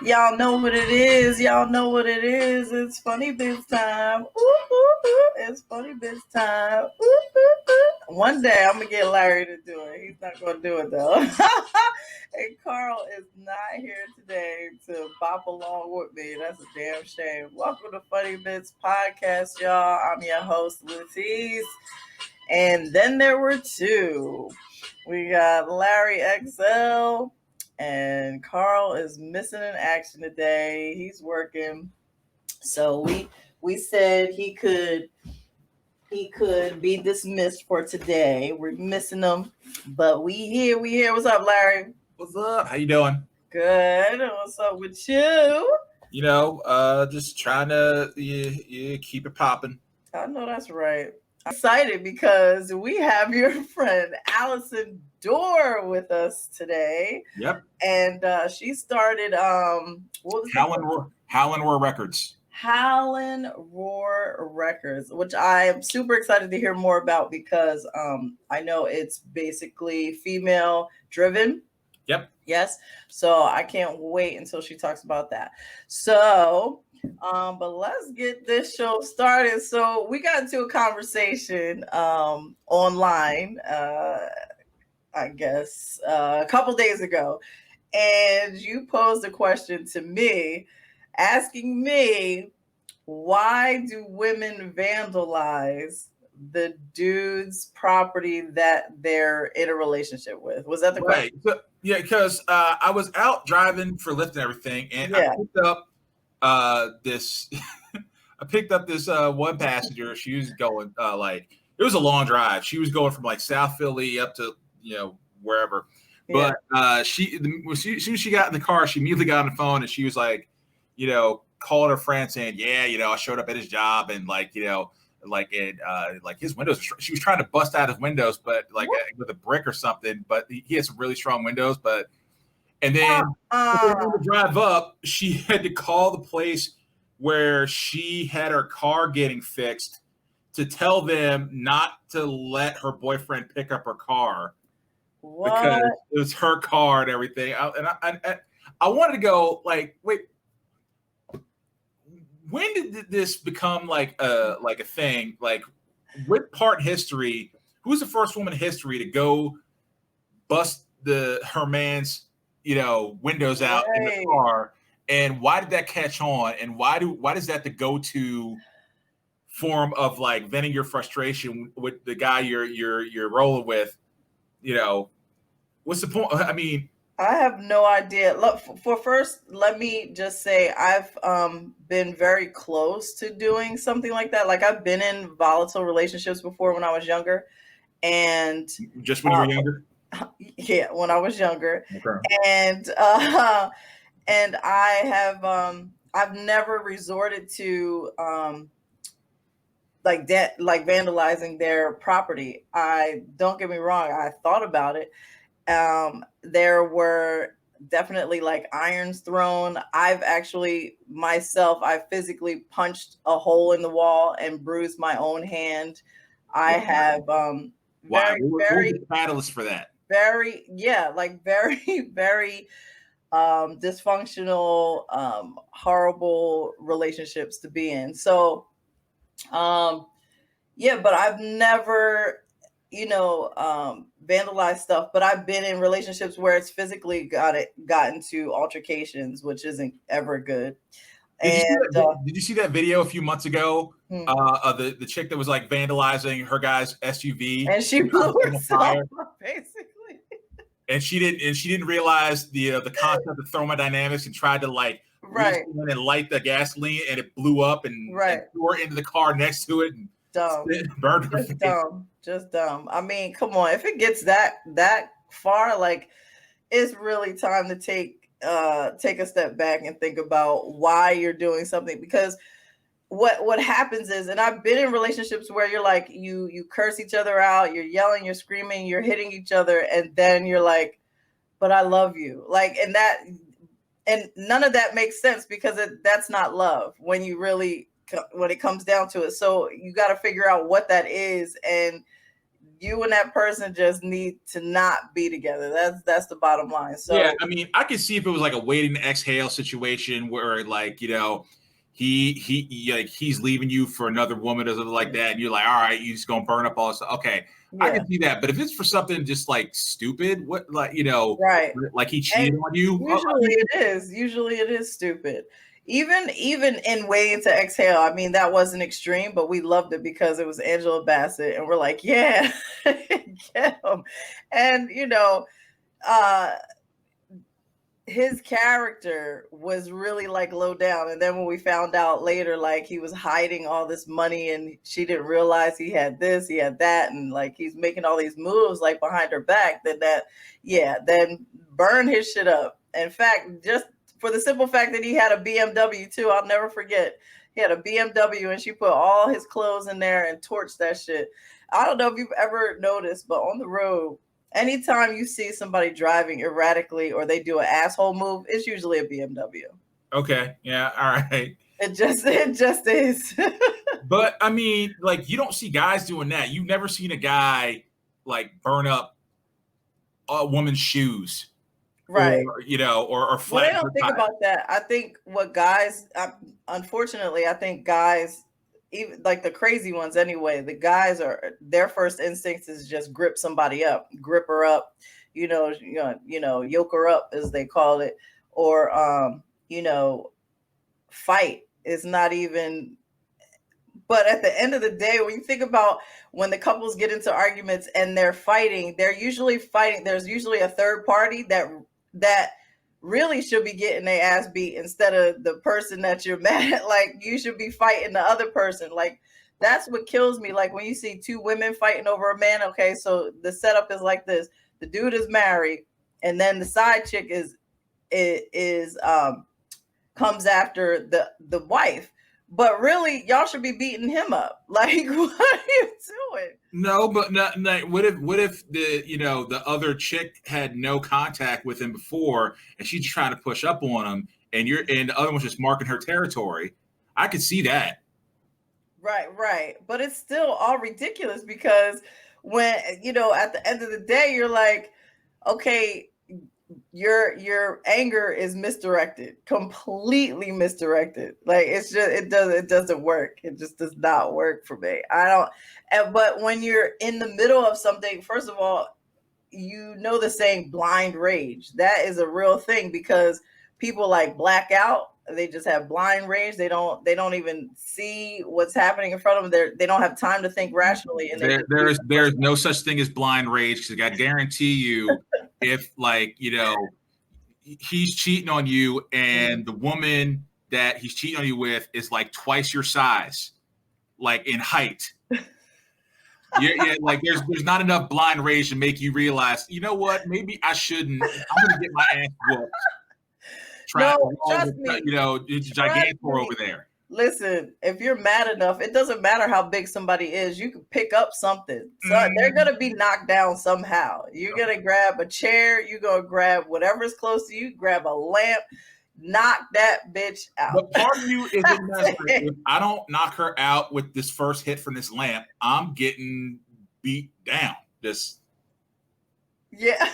Y'all know what it is. Y'all know what it is. It's funny biz time. Ooh, ooh, ooh. It's funny biz time. Ooh, ooh, ooh. One day I'm gonna get Larry to do it. He's not gonna do it though. And Carl is not here today to bop along with me. That's a damn shame. Welcome to Funny Bits Podcast, y'all. I'm your host, LaTice. And then there were two. We got Larry XL and Carl is missing in action today. He's working. So we said he could be dismissed for today. We're missing him, but we here. What's up, Larry? What's up? How you doing? Good. What's up with you? Just trying to keep it popping. I know that's right. I'm excited because we have your friend Allison Dore with us today. Yep. And she started what was Howl and Roar Records. Howl and Roar Records, which I am super excited to hear more about because I know it's basically female driven. Yep. Yes. So I can't wait until she talks about that. So but let's get this show started. So we got into a conversation online, I guess, a couple days ago, and you posed a question to me, asking me, why do women vandalize the dude's property that they're in a relationship with? Was that the question? So, yeah, because I was out driving for Lyft and everything, and Yeah. I picked up this one passenger. She was going it was a long drive. She was going from like South Philly up to wherever. Yeah. But she got in the car, she immediately got on the phone and she was like, calling her friend saying, I showed up at his job and his windows. She was trying to bust out his windows, but with a brick or something. But he had some really strong windows. And then on the drive up, she had to call the place where she had her car getting fixed to tell them not to let her boyfriend pick up her car. What? Because it was her car and everything. I wanted to go wait. When did this become like a thing? Like, what part in history? Who's the first woman in history to go bust her man's windows out in the car? And why did that catch on? And why does that the go-to form of venting your frustration with the guy you're rolling with? What's the point? I mean, I have no idea. Look, first, let me just say I've been very close to doing something like that. Like, I've been in volatile relationships before when I was younger, and just when you were younger. Yeah, when I was younger, okay. And I have I've never resorted to vandalizing their property. I don't get me wrong, I thought about it. There were definitely irons thrown. I've actually I physically punched a hole in the wall and bruised my own hand. I have very the catalyst for that. Very very dysfunctional, horrible relationships to be in. So but I've never vandalized stuff, but I've been in relationships where it's physically gotten to altercations, which isn't ever good. Did you see that video a few months ago of the chick that was vandalizing her guy's SUV, and she blew herself up, basically? And she didn't realize the concept of thermodynamics and tried to reach in and light the gasoline, and it blew up and threw her into the car next to it and burned her face. Just dumb. I mean, come on. If it gets that far, it's really time to take a step back and think about why you're doing something. Because what happens is, and I've been in relationships where you're you curse each other out, you're yelling, you're screaming, you're hitting each other, and then you're like, but I love you. And none of that makes sense because that's not love when it comes down to it. So you got to figure out what that is and you and that person just need to not be together. That's the bottom line. So yeah, I mean, I could see if it was like a waiting to exhale situation where like, like he's leaving you for another woman or something like that, and you're like, all right, you just gonna burn up all this stuff. Okay, I yeah, can see that. But if it's for something just like stupid, what like right. like he And cheated on you, usually it is. Usually it is stupid. Even in Waiting to Exhale, I mean that wasn't extreme, but we loved it because it was Angela Bassett, and we're like, yeah, get him. And uh his character was really like low down, and then when we found out later like he was hiding all this money and she didn't realize he had this, he had that, and like he's making all these moves like behind her back, then burn his shit up. In fact, just for the simple fact that he had a BMW too, I'll never forget. He had a BMW and she put all his clothes in there and torched that shit. I don't know if you've ever noticed, but on the road, anytime you see somebody driving erratically or they do an asshole move, it's usually a BMW. okay, yeah, all right. It just is. But I mean, like you don't see guys doing that. You've never seen a guy like burn up a woman's shoes, Right. or Well, flat they don't think about that. I think what guys, unfortunately, I think guys, even like the crazy ones anyway, the guys are their first instinct is just grip somebody up, grip her up, yoke her up as they call it, or fight is not even. But at the end of the day, when you think about when the couples get into arguments and they're fighting, they're usually fighting. There's usually a third party that really should be getting their ass beat instead of the person that you're mad at. Like you should be fighting the other person. Like that's what kills me. Like when you see two women fighting over a man. Okay, so the setup is like this: the dude is married, and then the side chick is comes after the wife. But really, y'all should be beating him up. Like, what are you doing? No, but not. What if the other chick had no contact with him before, and she's trying to push up on him, and the other one's just marking her territory? I could see that. Right. But it's still all ridiculous because when at the end of the day, you're like, okay, your anger is misdirected, completely misdirected. Like it doesn't work. It just does not work for me. I don't. But when you're in the middle of something, first of all, the saying blind rage. That is a real thing because people like black out. They just have blind rage. They don't even see what's happening in front of them. They don't have time to think rationally, and There's no such thing as blind rage because I guarantee you, if he's cheating on you and the woman that he's cheating on you with is like twice your size, like in height. Yeah, like there's not enough blind rage to make you realize, you know what? Maybe I shouldn't. I'm gonna get my ass whooped. Trust me. Gigantor over there. Listen, if you're mad enough, it doesn't matter how big somebody is. You can pick up something. So they're gonna be knocked down somehow. You're gonna grab a chair. You're gonna grab whatever's close to you. Grab a lamp. Knock that bitch out. But part of you is if I don't knock her out with this first hit from this lamp, I'm getting beat down. Yeah.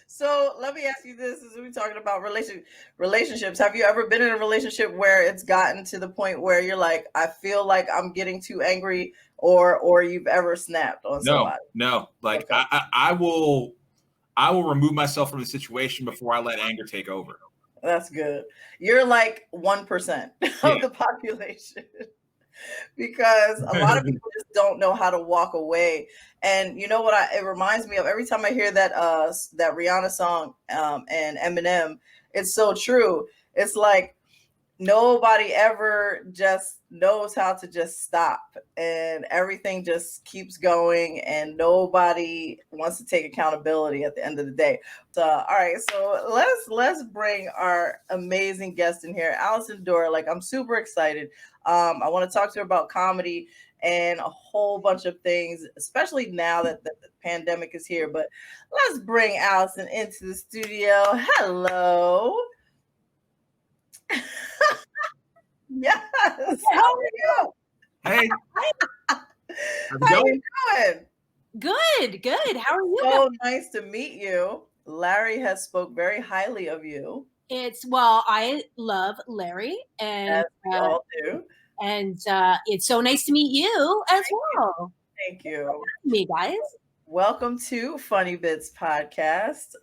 So let me ask you this: as we're talking about relationships, have you ever been in a relationship where it's gotten to the point where you're like, I feel like I'm getting too angry, or you've ever snapped on somebody? No. Like okay. I will remove myself from the situation before I let anger take over. That's good. You're like 1% of the population. Because a lot of people just don't know how to walk away. And you know what it reminds me of every time I hear that Rihanna song and Eminem, it's so true. It's like nobody ever just knows how to just stop, and everything just keeps going, and nobody wants to take accountability at the end of the day. So all right, so let's bring our amazing guest in here, Allison Dore. Like, I'm super excited. I want to talk to her about comedy and a whole bunch of things, especially now that the pandemic is here. But let's bring Allison into the studio. Hello. Yes. How are you? Hey. How you doing? Good. How are you? So nice to meet you. Larry has spoke very highly of you. I love Larry, and As we all do. and it's so nice to meet you as well. Thank you. Me guys. Welcome to Funny Bits Podcast.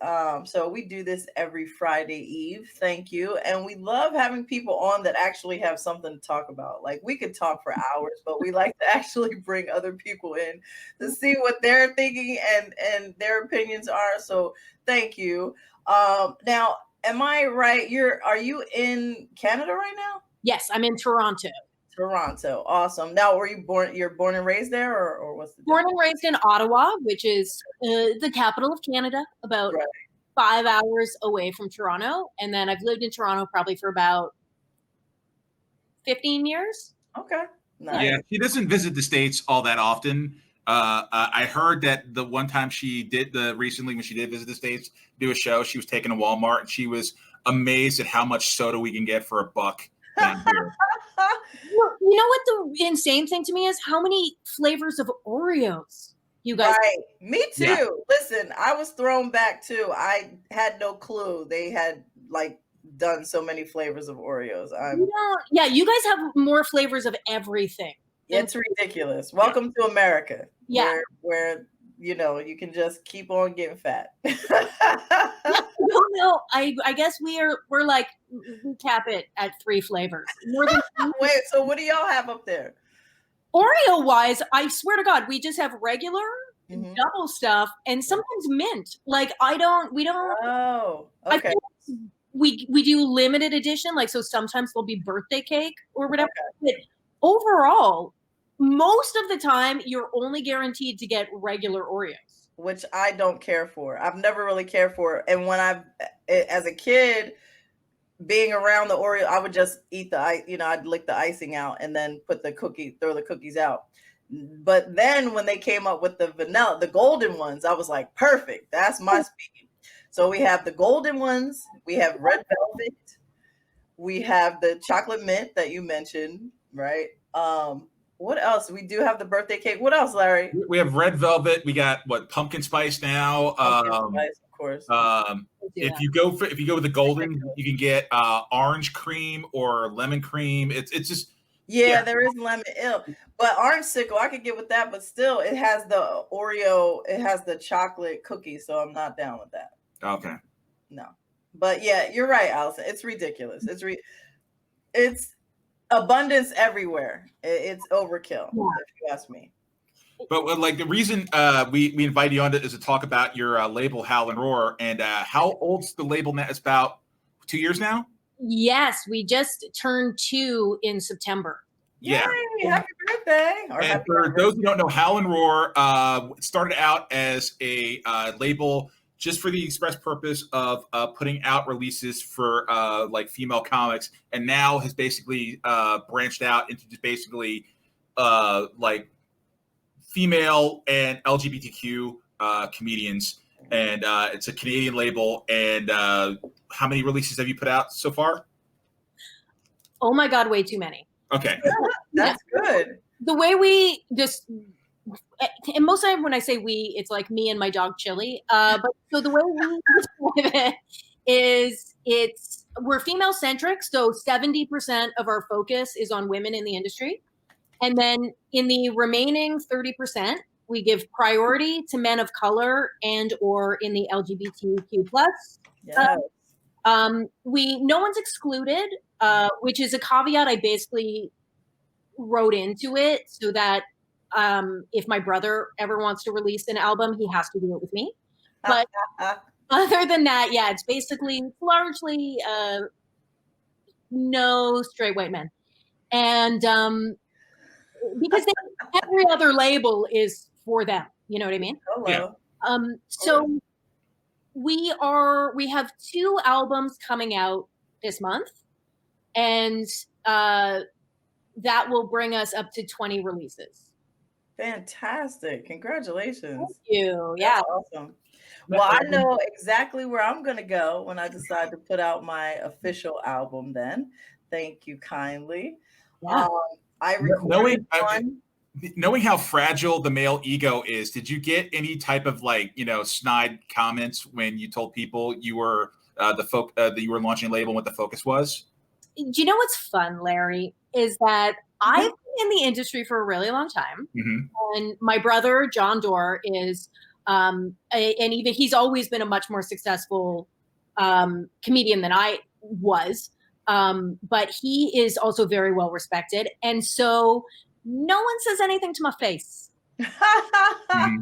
So we do this every Friday Eve. Thank you. And we love having people on that actually have something to talk about. Like we could talk for hours, but we like to actually bring other people in to see what they're thinking and their opinions are. So thank you. Now, am I right? Are you in Canada right now? Yes, I'm in Toronto. Toronto. Awesome. Now, were you born? You're born and raised there, or what's the born and raised in Ottawa, which is the capital of Canada, about 5 hours away from Toronto. And then I've lived in Toronto probably for about 15 years. Okay. Nice. Yeah, she doesn't visit the States all that often. I heard that the one time she did recently when she did visit the States, do a show, she was taken to Walmart and she was amazed at how much soda we can get for $1 down here. You know what the insane thing to me is? How many flavors of Oreos you guys? Right. Me too. Yeah. Listen, I was thrown back too. I had no clue they had done so many flavors of Oreos. Yeah, you guys have more flavors of everything. It's ridiculous. Welcome to America. Yeah. Where you can just keep on getting fat. No. I guess we're like, we cap it at 3 flavors. More than Wait, so what do y'all have up there? Oreo wise, I swear to God, we just have regular double stuff and sometimes mint. Like we don't. Oh, okay. We do limited edition, so sometimes there'll be birthday cake or whatever. Okay. But overall, most of the time, you're only guaranteed to get regular Oreos. Which I don't care for. I've never really cared for. And when as a kid, being around the Oreo, I would just eat I'd lick the icing out and then throw the cookies out. But then when they came up with the golden ones, I was like, perfect. That's my speed. So we have the golden ones. We have red velvet. We have the chocolate mint that you mentioned, right? What else? We do have the birthday cake. What else, Larry? We have red velvet. We got pumpkin spice now. Pumpkin spice, of course. If you go with the golden, you can get orange cream or lemon cream. It's just there is lemon. But orange sickle, I could get with that. But still, it has the Oreo. It has the chocolate cookie, so I'm not down with that. Okay. No, but yeah, you're right, Allison. It's ridiculous. It's abundance everywhere. It's overkill, if you ask me. But the reason we invited you on is to talk about your label, Howl and Roar, and how old's the label now? It's about 2 years now? Yes, we just turned 2 in September. Yeah. Yay, happy birthday. And for those who don't know, Howl and Roar started out as a label just for the express purpose of putting out releases for female comics, and now has basically branched out into just basically female and LGBTQ comedians. And it's a Canadian label. And how many releases have you put out so far? Oh my God, way too many. Okay. That's good. The way we just... And most of the time when I say we, it's like me and my dog Chili. But so the way we describe it is we're female centric. So 70% of our focus is on women in the industry. And then in the remaining 30%, we give priority to men of color and or in the LGBTQ plus. Yes. No one's excluded, which is a caveat I basically wrote into it so that if my brother ever wants to release an album, he has to do it with me. But other than that, it's basically largely no straight white men. And because every other label is for them, you know what I mean? Hello. So we have 2 albums coming out this month, and that will bring us up to 20 releases. Fantastic. Congratulations. Thank you. That's awesome. Well, I know exactly where I'm going to go when I decide to put out my official album then. Thank you kindly. Yeah. I recorded one. knowing how fragile the male ego is, did you get any type of like, snide comments when you told people you were that you were launching a label and what the focus was? Do you know what's fun, Larry, is that I've been in the industry for a really long time. Mm-hmm. And my brother, John Dore, is, and even he's always been a much more successful comedian than I was. But he is also very well respected. And so no one says anything to my face. Mm-hmm.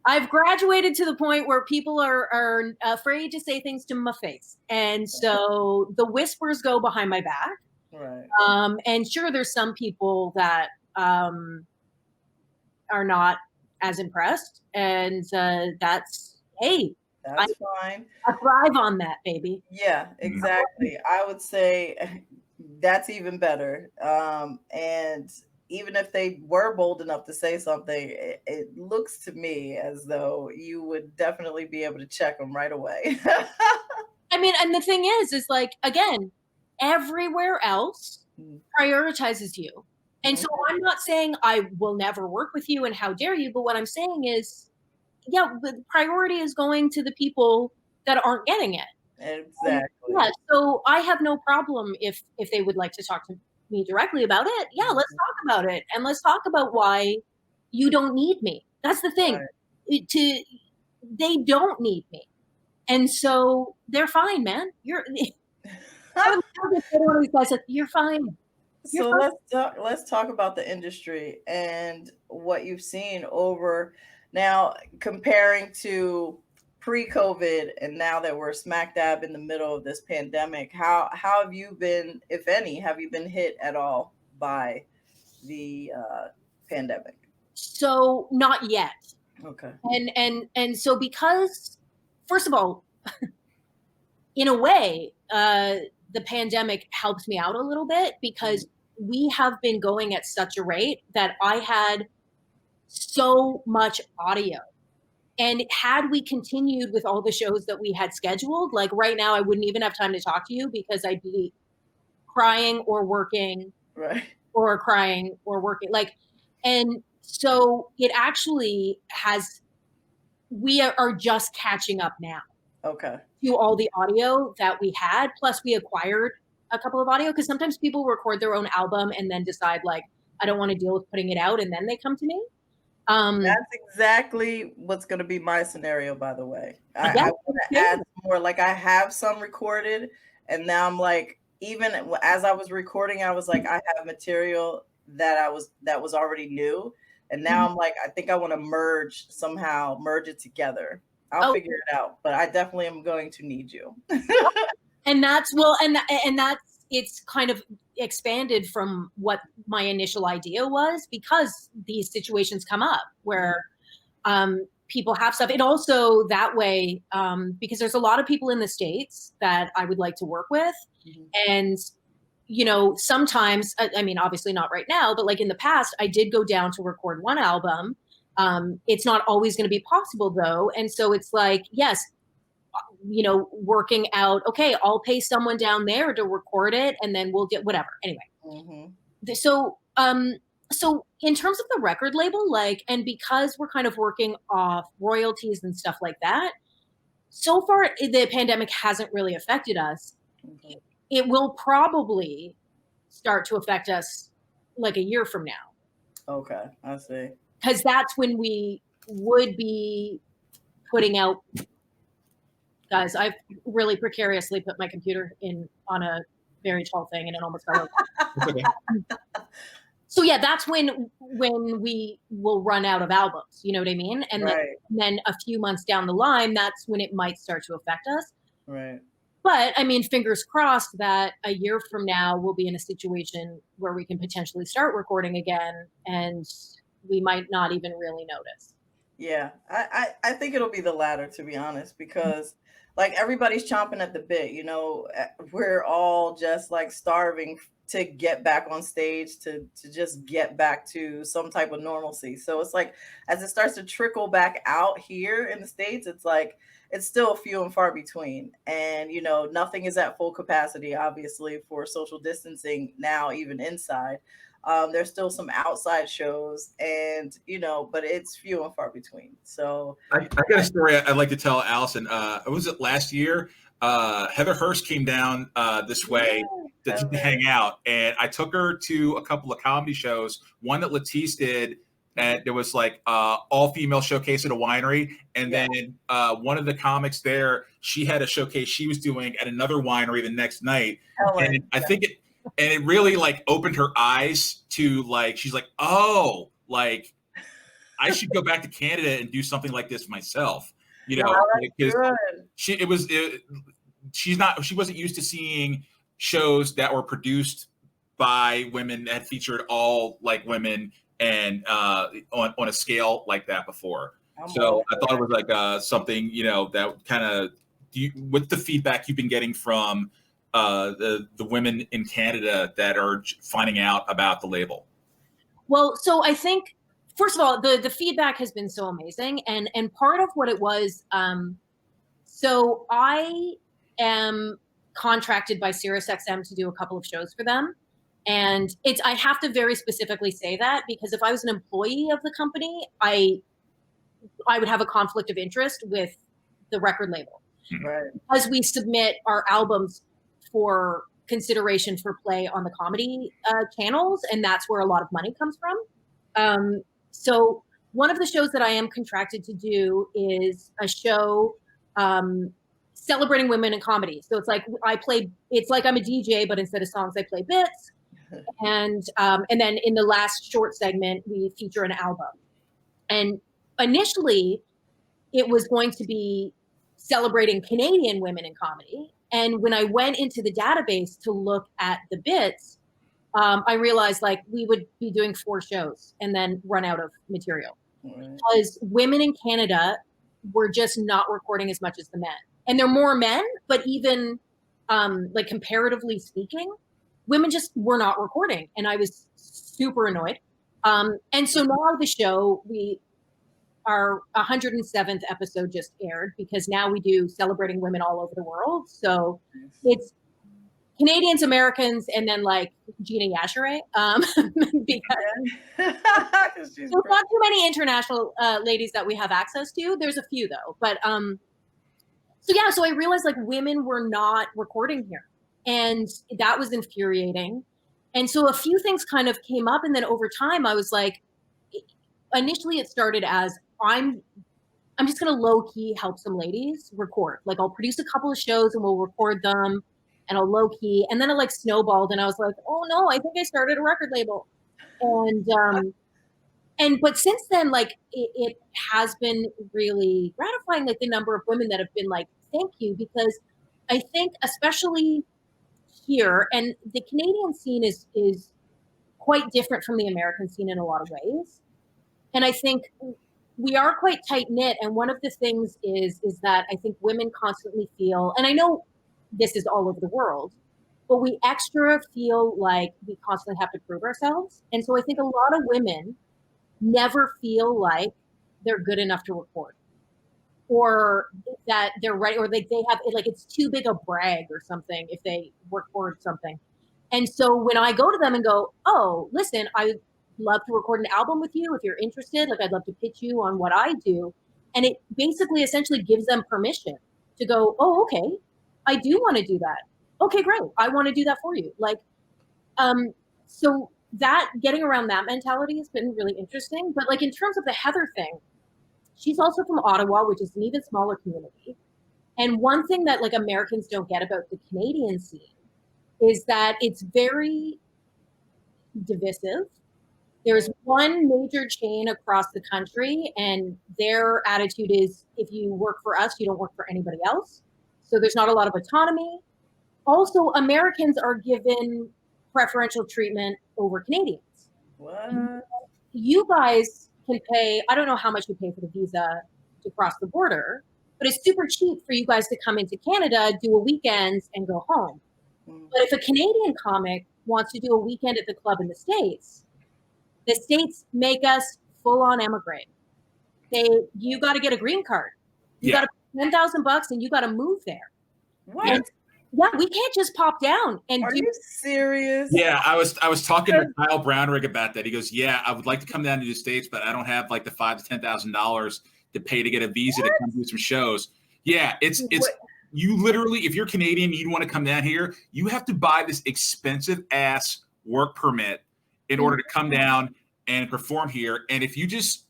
I've graduated to the point where people are afraid to say things to my face. And so the whispers go behind my back. Right. And sure, there's some people that are not as impressed. And that's, hey, That's fine. I thrive on that, baby. Yeah, exactly. I would say that's even better. And even if they were bold enough to say something, it looks to me as though you would definitely be able to check them right away. I mean, and the thing is like, again, everywhere else prioritizes you. And so I'm not saying I will never work with you and how dare you, but what I'm saying is, yeah, the priority is going to the people that aren't getting it. Exactly. Yeah, so I have no problem if they would like to talk to me directly about it. Yeah, let's talk about it, and let's talk about why you don't need me. That's the thing. Right. They don't need me, and so they're fine, man. You're you're fine. So let's talk about the industry and what you've seen over now, comparing to pre-COVID and now that we're smack dab in the middle of this pandemic. How have you been, if any, have you been hit at all by the pandemic? So not yet. Okay. And so, because first of all, in a way, the pandemic helped me out a little bit, because we have been going at such a rate that I had so much audio. And had we continued with all the shows that we had scheduled, like right now, I wouldn't even have time to talk to you because I'd be crying or working, Right. or crying or working. And so it actually we are just catching up now. Okay. To all the audio that we had. Plus we acquired a couple of audio, because sometimes people record their own album and then decide like, I don't want to deal with putting it out, and then they come to me. That's exactly what's going to be my scenario, by the way. I want to add more. Like, I have some recorded, and now I'm like, even as I was recording, I was like, I have material that was already new, and now I'm like, I think I want to merge it together. I'll figure it out, but I definitely am going to need you. And that's it's kind of expanded from what my initial idea was, because these situations come up where people have stuff. It also that way, because there's a lot of people in the States that I would like to work with. And sometimes, I mean, obviously not right now, but like in the past, I did go down to record one album. It's not always going to be possible though. And so it's like, yes, working out, okay, I'll pay someone down there to record it, and then we'll get whatever. Anyway. So in terms of the record label, like, and because we're kind of working off royalties and stuff like that, so far the pandemic hasn't really affected us. It will probably start to affect us like a year from now. Okay, I see. Because that's when we would be putting out. Guys, I've really precariously put my computer on a very tall thing, and it almost fell over. So yeah, that's when we will run out of albums. You know what I mean? And then a few months down the line, that's when it might start to affect us. Right. But I mean, fingers crossed that a year from now we'll be in a situation where we can potentially start recording again, and we might not even really notice. Yeah, I think it'll be the latter, to be honest, because like everybody's chomping at the bit. We're all just like starving to get back on stage, to just get back to some type of normalcy. So it's like, as it starts to trickle back out here in the States, it's like it's still few and far between. And, you know, nothing is at full capacity, obviously, for social distancing now, even inside. There's still some outside shows, and, you know, but it's few and far between. So I got a story I'd like to tell Allison. Was it last year? Heather Hurst came down this way to hang out, and I took her to a couple of comedy shows. One that LaTice did, and there was like all female showcase at a winery, and then one of the comics there, she had a showcase she was doing at another winery the next night, and I think it really like opened her eyes to like, she's like, oh, like I should go back to Canada and do something like this myself, you know, because she wasn't used to seeing shows that were produced by women that featured all like women and on a scale like that before. So I thought it was like something, you know, that kind of, with the feedback you've been getting from the women in Canada that are finding out about the label. Well, so I think, first of all, the feedback has been so amazing, and part of what it was, so I am contracted by SiriusXM to do a couple of shows for them, and I have to very specifically say that, because if I was an employee of the company, I would have a conflict of interest with the record label, right? As we submit our albums for consideration for play on the comedy channels, and that's where a lot of money comes from. So one of the shows that I am contracted to do is a show celebrating women in comedy. So it's like it's like I'm a DJ, but instead of songs, I play bits. And then in the last short segment, we feature an album. And initially, it was going to be celebrating Canadian women in comedy. And when I went into the database to look at the bits, I realized like we would be doing 4 shows and then run out of material, because women in Canada were just not recording as much as the men. And there are more men, but even like comparatively speaking, women just were not recording. And I was super annoyed. And so now the show, our 107th episode just aired, because now we do celebrating women all over the world. So it's Canadians, Americans, and then like Gina Yashere, because there's not too many international ladies that we have access to. There's a few though, but so I realized like women were not recording here, and that was infuriating. And so a few things kind of came up, and then over time I was like, initially it started as I'm just gonna low key help some ladies record. Like I'll produce a couple of shows and we'll record them, and I'll low key. And then it like snowballed, and I was like, oh no, I think I started a record label. But since then, like it has been really gratifying, like the number of women that have been like, thank you, because I think especially here, and the Canadian scene is quite different from the American scene in a lot of ways. And I think we are quite tight knit. And one of the things is that I think women constantly feel, and I know this is all over the world, but we extra feel like we constantly have to prove ourselves. And so I think a lot of women never feel like they're good enough to record, or that they're right, or they have like it's too big a brag or something if they record something. And so when I go to them and go, oh, listen, I love to record an album with you if you're interested, like I'd love to pitch you on what I do, and it basically essentially gives them permission to go, oh, okay, I do want to do that. Okay, great, I want to do that for you. Like so that getting around that mentality has been really interesting. But like in terms of the Heather thing, she's also from Ottawa, which is an even smaller community. And one thing that like Americans don't get about the Canadian scene is that it's very divisive. There's one major chain across the country, and their attitude is, if you work for us, you don't work for anybody else. So there's not a lot of autonomy. Also, Americans are given preferential treatment over Canadians. What? You guys can pay, I don't know how much you pay for the visa to cross the border, but it's super cheap for you guys to come into Canada, do a weekend, and go home. But if a Canadian comic wants to do a weekend at the club in the States make us full on emigrate. You got to get a green card. You got to $10,000 and you got to move there. What? And, yeah, we can't just pop down and Are do. you serious? Yeah, I was talking to Kyle Brownrigg about that. He goes, "Yeah, I would like to come down to the States, but I don't have like the $5,000 to $10,000 to pay to get a visa to come do some shows." Yeah, it's you literally, if you're Canadian, you want to come down here, you have to buy this expensive ass work permit in order to come down and perform here. And if you just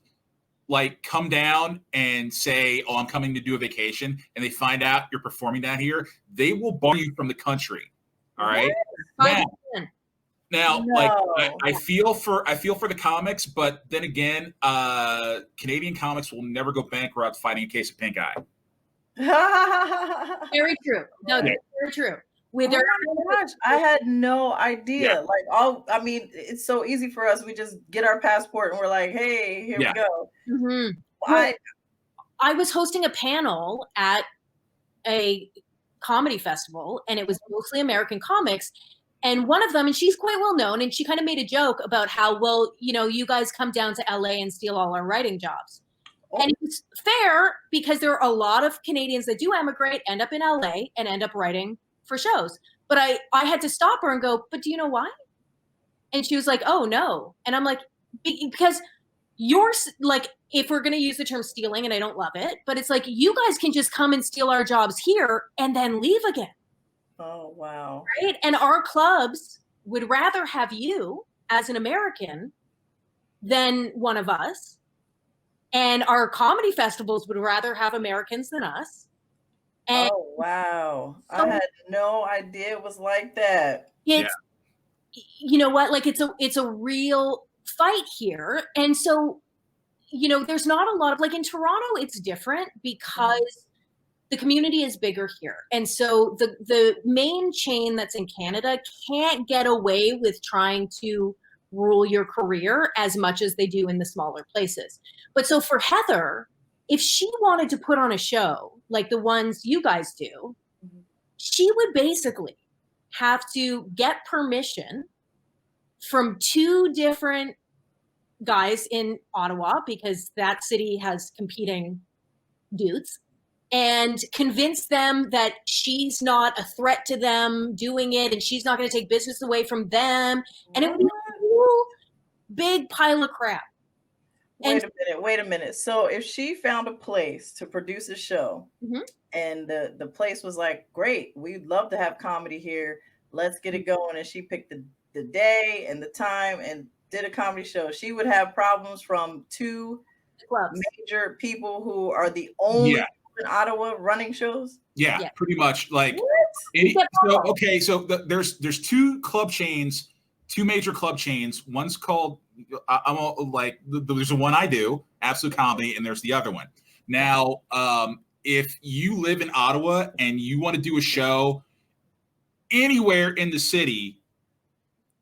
like come down and say, "Oh, I'm coming to do a vacation," and they find out you're performing down here, they will bar you from the country. All right. Now, like I feel for the comics, but then again, Canadian comics will never go bankrupt fighting a case of pink eye. Very true. No, that's very true. With oh my gosh, I had no idea. Yeah. Like, I mean, it's so easy for us. We just get our passport and we're like, "Hey, here we go." Well, I was hosting a panel at a comedy festival, and it was mostly American comics. And one of them, and she's quite well known, and she kind of made a joke about how, well, you know, you guys come down to LA and steal all our writing jobs. And it was fair because there are a lot of Canadians that do emigrate, end up in LA, and end up writing for shows. But I had to stop her and go, "But do you know why?" And she was like, "Oh, no." And I'm like, because you're like, if we're going to use the term stealing, and I don't love it, but it's like, you guys can just come and steal our jobs here and then leave again. Oh, wow. Right? And our clubs would rather have you as an American than one of us. And our comedy festivals would rather have Americans than us. And oh, wow. So, I had no idea it was like that. It's, you know what, like it's a real fight here. And so, you know, there's not a lot of, like in Toronto, it's different because the community is bigger here. And so the main chain that's in Canada can't get away with trying to rule your career as much as they do in the smaller places. But so for Heather, if she wanted to put on a show like the ones you guys do, she would basically have to get permission from 2 different guys in Ottawa, because that city has competing dudes, and convince them that she's not a threat to them doing it, and she's not going to take business away from them. And it would be a whole big pile of crap. Wait a minute. So if she found a place to produce a show, and the place was like, "Great, we'd love to have comedy here. Let's get it going," and she picked the day and the time and did a comedy show, she would have problems from 2 major people who are the only in Ottawa running shows. Yeah, pretty much. Like, so there's 2 club chains, 2 major club chains. One's called there's the one I do, Absolute Comedy, and there's the other one. Now, if you live in Ottawa and you want to do a show anywhere in the city,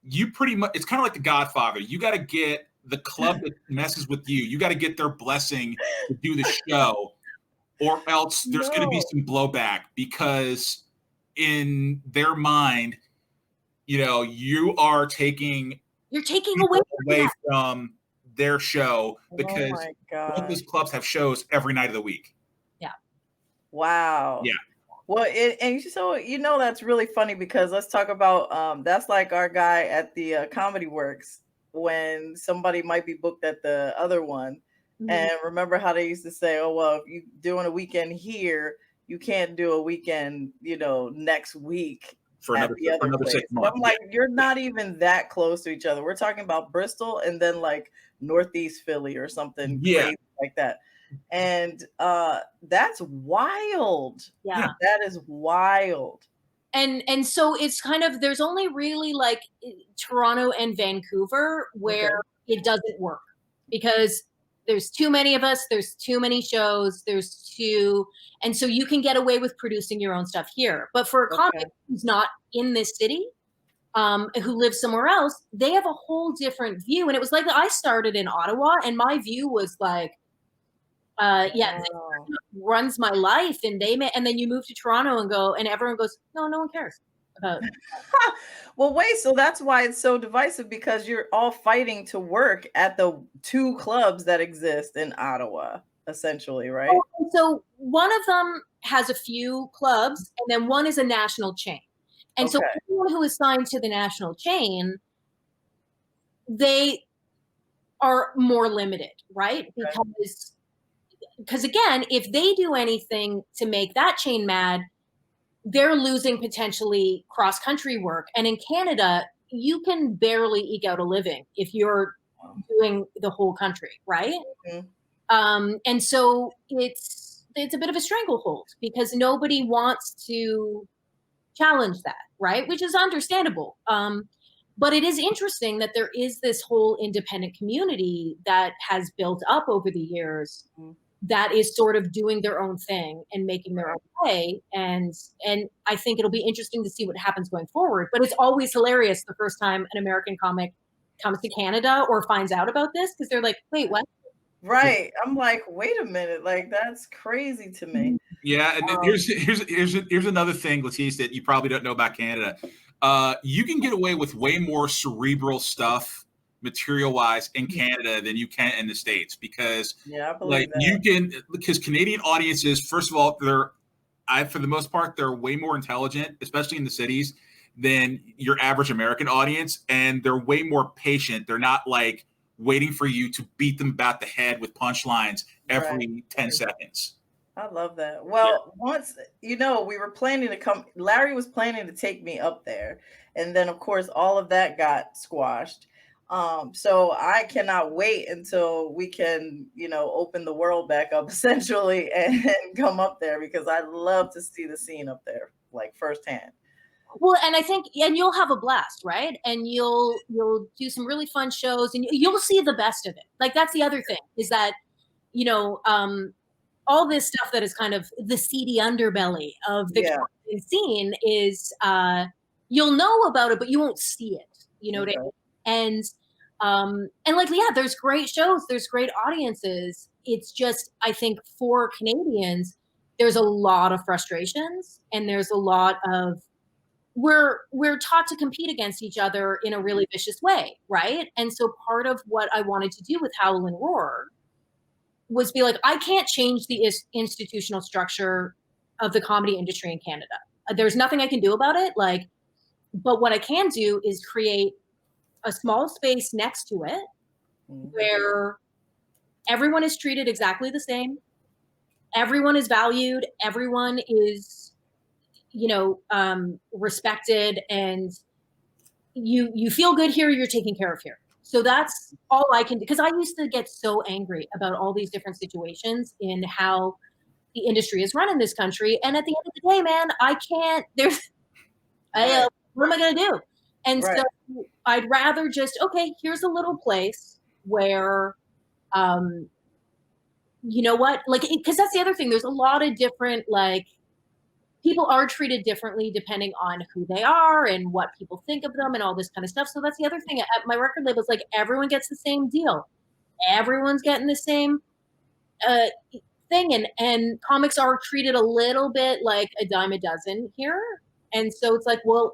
you pretty much, it's kind of like The Godfather. You got to get the club that messes with you. You got to get their blessing to do the show, or else there's going to be some blowback, because in their mind, you know, you're taking away from their show, because all those clubs have shows every night of the week. Yeah. Wow. Yeah. Well, and so, you know, that's really funny, because let's talk about that's like our guy at the Comedy Works, when somebody might be booked at the other one. And remember how they used to say, "Oh, well, if you're doing a weekend here, you can't do a weekend, you know, next week for another 6 months." I'm like, you're not even that close to each other. We're talking about Bristol and then like Northeast Philly or something crazy like that. And that's wild. Yeah, that is wild. And so it's kind of, there's only really like Toronto and Vancouver where it doesn't work, because there's too many of us, there's too many shows, and so you can get away with producing your own stuff here. But for a comic who's not in this city, who lives somewhere else, they have a whole different view. And it was like, I started in Ottawa, and my view was like, this runs my life, and and then you move to Toronto and everyone goes, no one cares about it. Well, wait, so that's why it's so divisive, because you're all fighting to work at the 2 clubs that exist in Ottawa. essentially, right? Oh, so one of them has a few clubs, and then one is a national chain. And so Okay. anyone who is signed to the national chain, they are more limited, right? Because again, if they do anything to make that chain mad, they're losing potentially cross-country work. And in Canada, you can barely eke out a living if you're doing the whole country, right? Mhm. And so it's a bit of a stranglehold because nobody wants to challenge that, right? Which is understandable. But it is interesting that there is this whole independent community that has built up over the years Mhm. that is sort of doing their own thing and making their own way. And I think it'll be interesting to see what happens going forward. But it's always hilarious the first time an American comic comes to Canada or finds out about this because they're like, wait, what? Right. I'm like, wait a minute, like that's crazy to me. Yeah, and Um, here's another thing, LaTice, that you probably don't know about Canada. You can get away with way more cerebral stuff, material wise, in Canada than you can in the States because, yeah, I like, believe you that. can because Canadian audiences, first of all, for the most part, they're way more intelligent, especially in the cities, than your average American audience, and they're way more patient. They're not like waiting for you to beat them about the head with punchlines Right. every 10 seconds. I love that. Yeah. Well, once, we were planning to come, Larry was planning to take me up there. And then, of course, all of that got squashed. So I cannot wait until we can, open the world back up essentially and come up there because I love to see the scene up there, like firsthand. Well, and I think, and you'll have a blast, right? And you'll do some really fun shows, and you'll see the best of it. Like that's the other thing is that you know, all this stuff that is kind of the seedy underbelly of the Yeah. Canadian scene is you'll know about it, but you won't see it. You know what I Okay. mean? And like yeah, there's great shows, there's great audiences. It's just I think for Canadians, there's a lot of frustrations and there's a lot of we're taught to compete against each other in a really vicious way, right? And so part of what I wanted to do with Howl and Roar was be like, I can't change the institutional structure of the comedy industry in Canada. There's nothing I can do about it. Like, but what I can do is create a small space next to it Mhm. where everyone is treated exactly the same. Everyone is valued. Everyone is, respected, and you feel good here. You're taken care of here. So that's all I can do. Because I used to get so angry about all these different situations in how the industry is run in this country. And at the end of the day, man, I can't. Right. What am I going to do? And Right. so I'd rather just okay. Here's a little place where, um, you know what, like because that's the other thing. There's a lot of different like people are treated differently depending on who they are and what people think of them and all this kind of stuff. So that's the other thing. At my record label is like everyone gets the same deal. Everyone's getting the same uh, thing, and comics are treated a little bit like a dime a dozen here. And so it's like, well,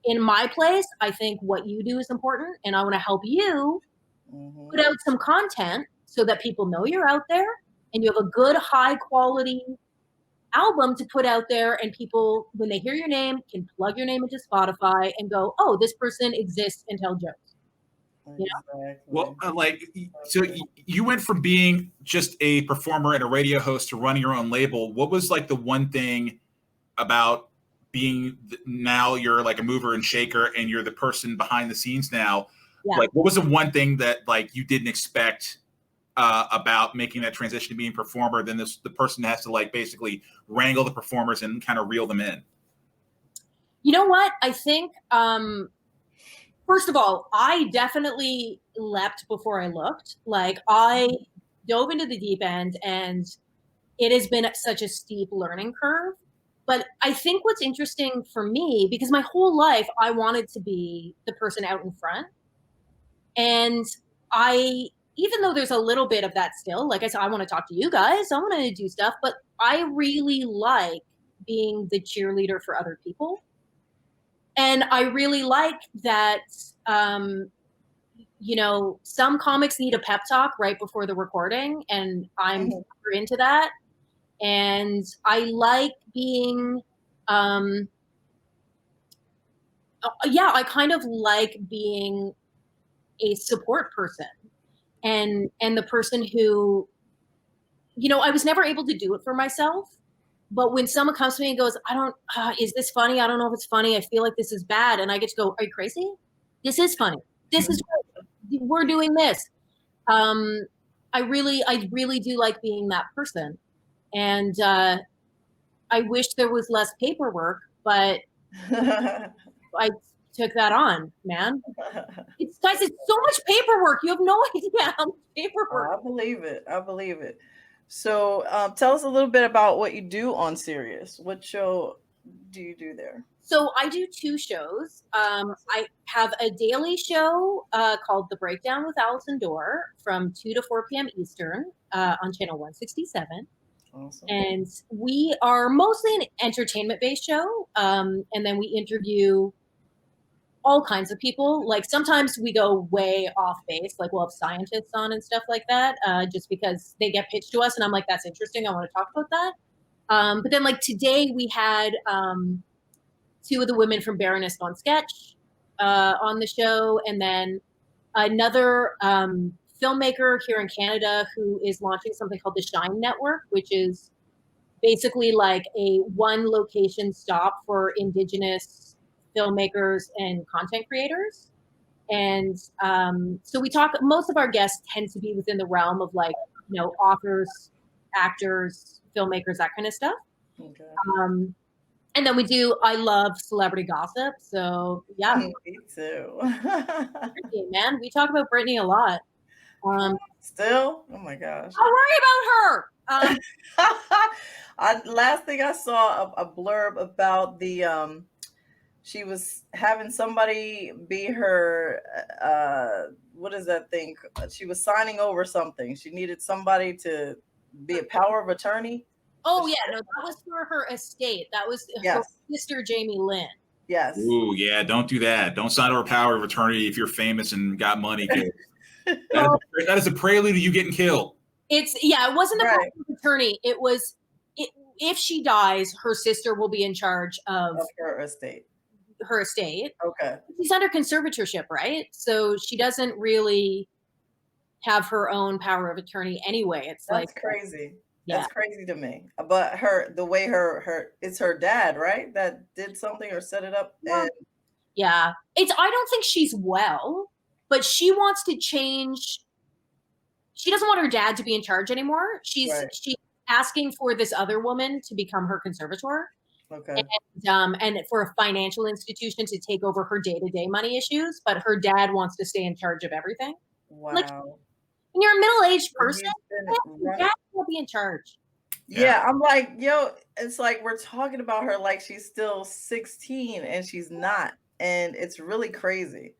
in my place, I think what you do is important, and I want to help you Mhm. put out some content so that people know you're out there and you have a good, high quality album to put out there, and people, when they hear your name, can plug your name into Spotify and go, "Oh, this person exists," and tell jokes. You Well, Exactly. so you went from being just a performer and a radio host to running your own label. What was like the one thing about being now you're like a mover and shaker and you're the person behind the scenes now? know? Like, what was the one thing that like you didn't expect about making that transition to being a performer? Then the person has to like basically wrangle the performers and kind of reel them in. You know what? I think first of all, I definitely leapt before I looked. Like I dove into the deep end, and it has been such a steep learning curve. But I think what's interesting for me, because my whole life I wanted to be the person out in front. And I, even though there's a little bit of that still, like I said, I want to talk to you guys, I want to do stuff, but I really like being the cheerleader for other people. And I really like that, some comics need a pep talk right before the recording, and I'm super into that. And I like being, I kind of like being a support person, and the person who, I was never able to do it for myself. But when someone comes to me and goes, is this funny? I don't know if it's funny. I feel like this is bad. And I get to go, are you crazy? This is funny. This is great. We're doing this. I really do like being that person. And I wish there was less paperwork, but I took that on, man. Guys, it's so much paperwork. You have no idea how much paperwork. I believe it. So tell us a little bit about what you do on Sirius. What show do you do there? So I do 2 shows. I have a daily show called The Breakdown with Allison Dore from 2 to 4 p.m. Eastern on channel 167. Awesome. And we are mostly an entertainment-based show. And then we interview all kinds of people. Like sometimes we go way off base, like we'll have scientists on and stuff like that, just because they get pitched to us and I'm like, that's interesting, I want to talk about that. But then like today we had 2 of the women from Baroness on Sketch on the show, and then another filmmaker here in Canada who is launching something called the Shine Network, which is basically like a 1 location stop for Indigenous filmmakers and content creators. And so we talk, most of our guests tend to be within the realm of like, authors, actors, filmmakers, that kind of stuff. Okay. And then I love celebrity gossip. So yeah. Me too. Britney, man, we talk about Britney a lot. Still? Oh my gosh. Don't worry about her. Last thing I saw a blurb about the she was having somebody be her what is that thing? She was signing over something. She needed somebody to be a power of attorney. Oh yeah, no, that was for her estate. That was her sister Jamie Lynn. Yes. Ooh, yeah, don't do that. Don't sign over power of attorney if you're famous and got money. That is a prelude to you getting killed. It wasn't a power of attorney. It was if she dies, her sister will be in charge of her estate. Okay. She's under conservatorship, right? So she doesn't really have her own power of attorney anyway. That's crazy. Yeah. That's crazy to me. But the way it's her dad, right? That did something or set it up. And I don't think she's well, but she wants to change. She doesn't want her dad to be in charge anymore. She's asking for this other woman to become her conservator. Okay. And for a financial institution to take over her day-to-day money issues, but her dad wants to stay in charge of everything. Wow. Like, when you're a middle-aged person, your dad will be in charge. Yeah, I'm like, it's like we're talking about her like she's still 16 and she's not. And it's really crazy.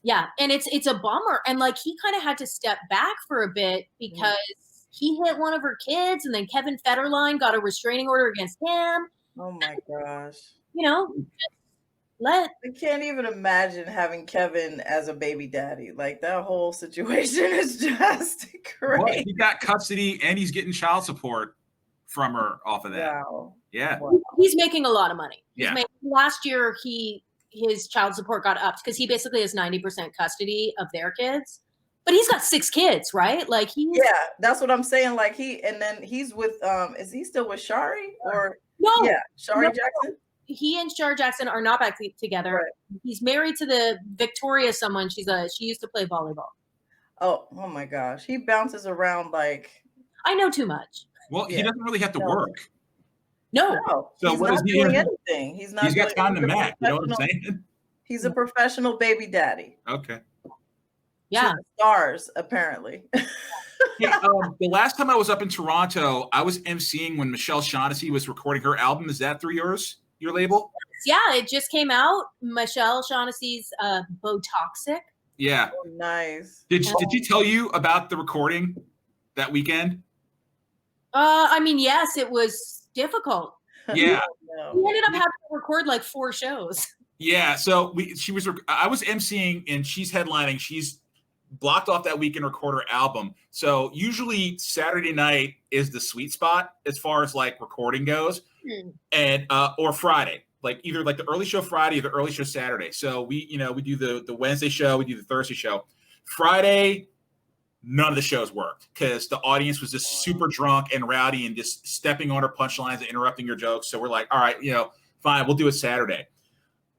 Yeah, and it's a bummer. And like he kind of had to step back for a bit because he hit one of her kids, and then Kevin Federline got a restraining order against him. Oh my gosh. I can't even imagine having Kevin as a baby daddy. Like that whole situation is just crazy. Well, he got custody and he's getting child support from her off of that. Wow. Yeah. He's making a lot of money. Last year his child support got upped because he basically has 90% custody of their kids. But he's got 6 kids, right? Like that's what I'm saying. Like he's with is he still with Shari or Shari Jackson? He and Shari Jackson are not back together. Right. He's married to the Victoria someone. She used to play volleyball. Oh my gosh. He bounces around like I know too much. Well, he doesn't really have to work. No. So what is he doing anything? He's got time to Mac. You know what I'm saying? He's a professional baby daddy. Okay. Yeah. Stars, apparently. Hey, the last time I was up in Toronto, I was emceeing when Michelle Shaughnessy was recording her album. Is that through your label? Yeah, it just came out. Michelle Shaughnessy's Botoxic. Yeah. Oh, nice. Did she tell you about the recording that weekend? I mean, yes, it was difficult. Yeah. We ended up having to record like 4 shows. Yeah. So I was emceeing and she's headlining. She's blocked off that week and record our album. So usually Saturday night is the sweet spot as far as like recording goes, and or Friday, like either like the early show Friday or the early show Saturday. So we do the Wednesday show, we do the Thursday show. Friday, none of the shows worked because the audience was just super drunk and rowdy and just stepping on our punchlines and interrupting your jokes. So we're like, all right, fine, we'll do it Saturday.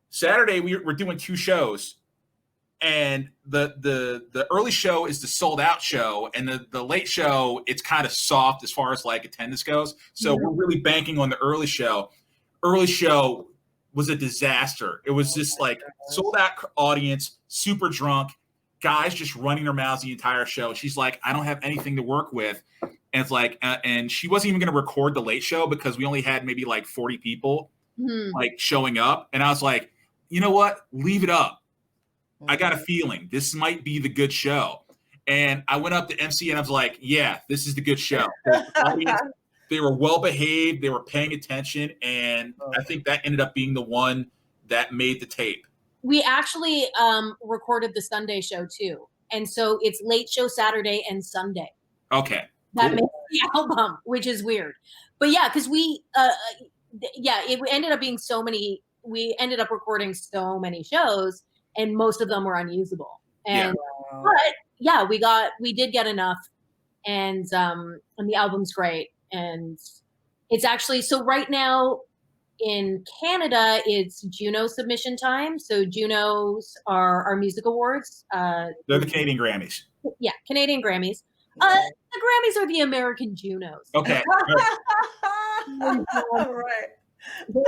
Saturday, we're doing 2 shows. And the early show is the sold out show, and the late show, it's kind of soft as far as like attendance goes. So we're really banking on the early show. Early show was a disaster. It was just like sold out audience, super drunk, guys just running their mouths the entire show. She's like, I don't have anything to work with. And it's like, and she wasn't even going to record the late show because we only had maybe like 40 people like showing up. And I was like, you know what? Leave it up. I got a feeling this might be the good show. And I went up to MC and I was like, yeah, this is the good show. They were well behaved. They were paying attention. And I think that ended up being the one that made the tape. We actually recorded the Sunday show too. And so it's late show Saturday and Sunday. Okay. That makes the album, which is weird. But yeah, because it ended up being we ended up recording so many shows, and most of them were unusable. And but yeah, we did get enough, and the album's great. And it's actually, so right now in Canada, it's Juno submission time. So Junos are our music awards. They're the Canadian Grammys. Yeah, Canadian Grammys. The Grammys are the American Junos. Okay. Right.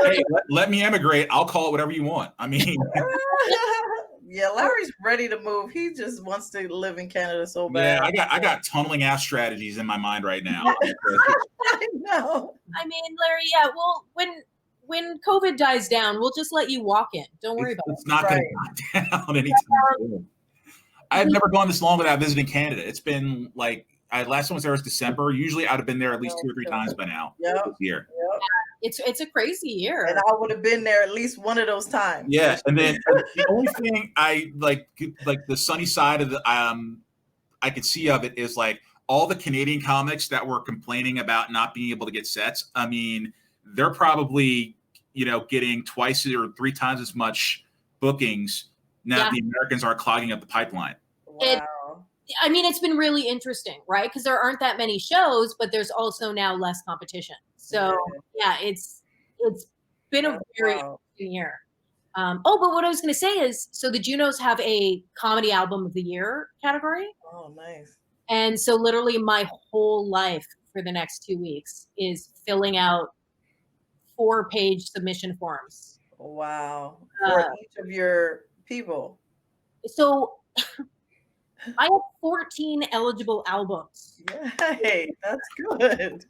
Hey, let me emigrate. I'll call it whatever you want. I mean, yeah, Larry's ready to move. He just wants to live in Canada so bad. Yeah, I got tunneling out strategies in my mind right now. I know. I mean, Larry, yeah, well, when COVID dies down, we'll just let you walk in. Don't worry about it. It's not going to die down anytime soon. I've never gone this long without visiting Canada. It's been like, last time I was there was December. Usually I'd have been there at least 2 or 3 times by now. Yep. This year. Yep. It's a crazy year. And I would have been there at least one of those times. Yeah. And then the only thing I like the sunny side of the I could see of it is like all the Canadian comics that were complaining about not being able to get sets. I mean, they're probably, getting 2 or 3 times as much bookings now. The Americans are clogging up the pipeline. Wow. It's been really interesting, right? Because there aren't that many shows, but there's also now less competition. So it's been a very interesting year. But what I was going to say is, so the Junos have a comedy album of the year category. Oh, nice. And so literally my whole life for the next 2 weeks is filling out 4-page submission forms. Wow. For each of your people. So I have 14 eligible albums. Yay, that's good.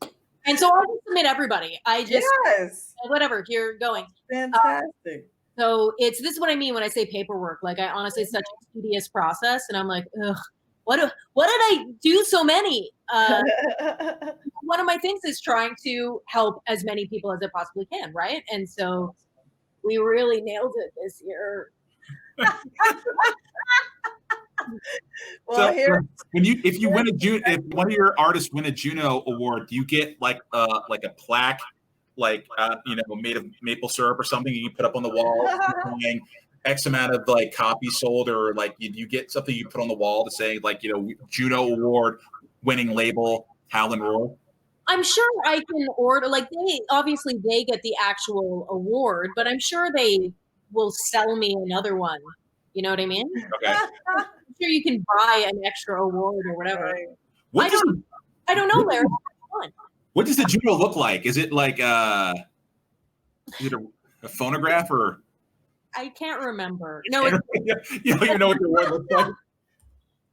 And so I'll just submit everybody. Yes. Whatever, you're going. Fantastic. So this is what I mean when I say paperwork. Like, I honestly, it's such a tedious process, and I'm like, ugh, what did I do so many? One of my things is trying to help as many people as I possibly can, right? And so we really nailed it this year. Well, so if one of your artists win a Juno award, do you get like a plaque, made of maple syrup or something you put up on the wall, saying X amount of like copies sold, or like you get something you put on the wall to say like Juno award winning label Howl and Roar? I'm sure I can order, like, they get the actual award, but I'm sure they will sell me another one. You know what I mean? Okay. I'm sure you can buy an extra award or whatever. Right. I don't know, Larry. What does the Juno look like? Is it like is it a phonograph or? I can't remember. No, you don't even know what the award looks like.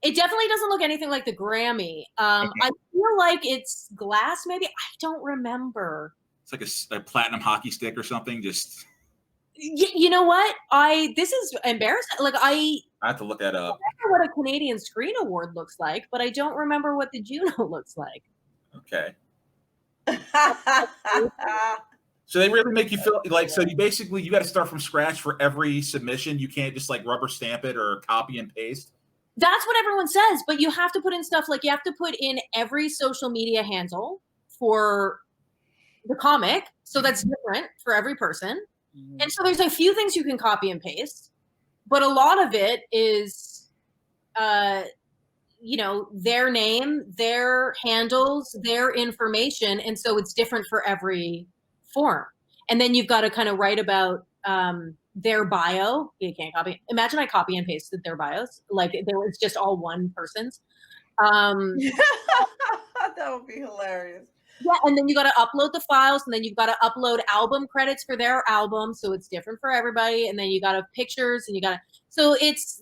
It definitely doesn't look anything like the Grammy. I feel like it's glass, maybe. I don't remember. It's like a platinum hockey stick or something. Just. You know what? This is embarrassing. Like, I have to look that up. I remember what a Canadian Screen Award looks like, but I don't remember what the Juno looks like. Okay. So they really make you feel like, so you got to start from scratch for every submission. You can't just like rubber stamp it or copy and paste. That's what everyone says, but you have to put in stuff like you have to put in every social media handle for the comic. So that's different for every person. And so there's a few things you can copy and paste, but a lot of it is, you know, their name, their handles, their information. And so it's different for every form. And then you've got to kind of write about their bio. You can't copy. Imagine I copy and pasted their bios. Like there was just all one person's. That would be hilarious. Yeah, and then you got to upload the files, and then you've got to upload album credits for their album, so it's different for everybody. And then you got to pictures, and you got to. So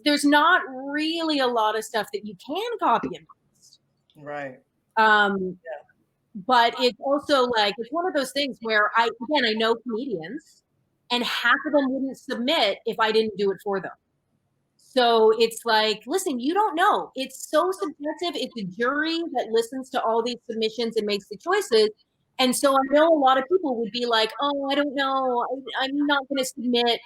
there's not really a lot of stuff that you can copy and paste. Right. But it's also like it's one of those things where I know comedians, and half of them wouldn't submit if I didn't do it for them. So it's like, listen, you don't know. It's so subjective. It's a jury that listens to all these submissions and makes the choices. And so I know a lot of people would be like, oh, I don't know. I'm not going to submit.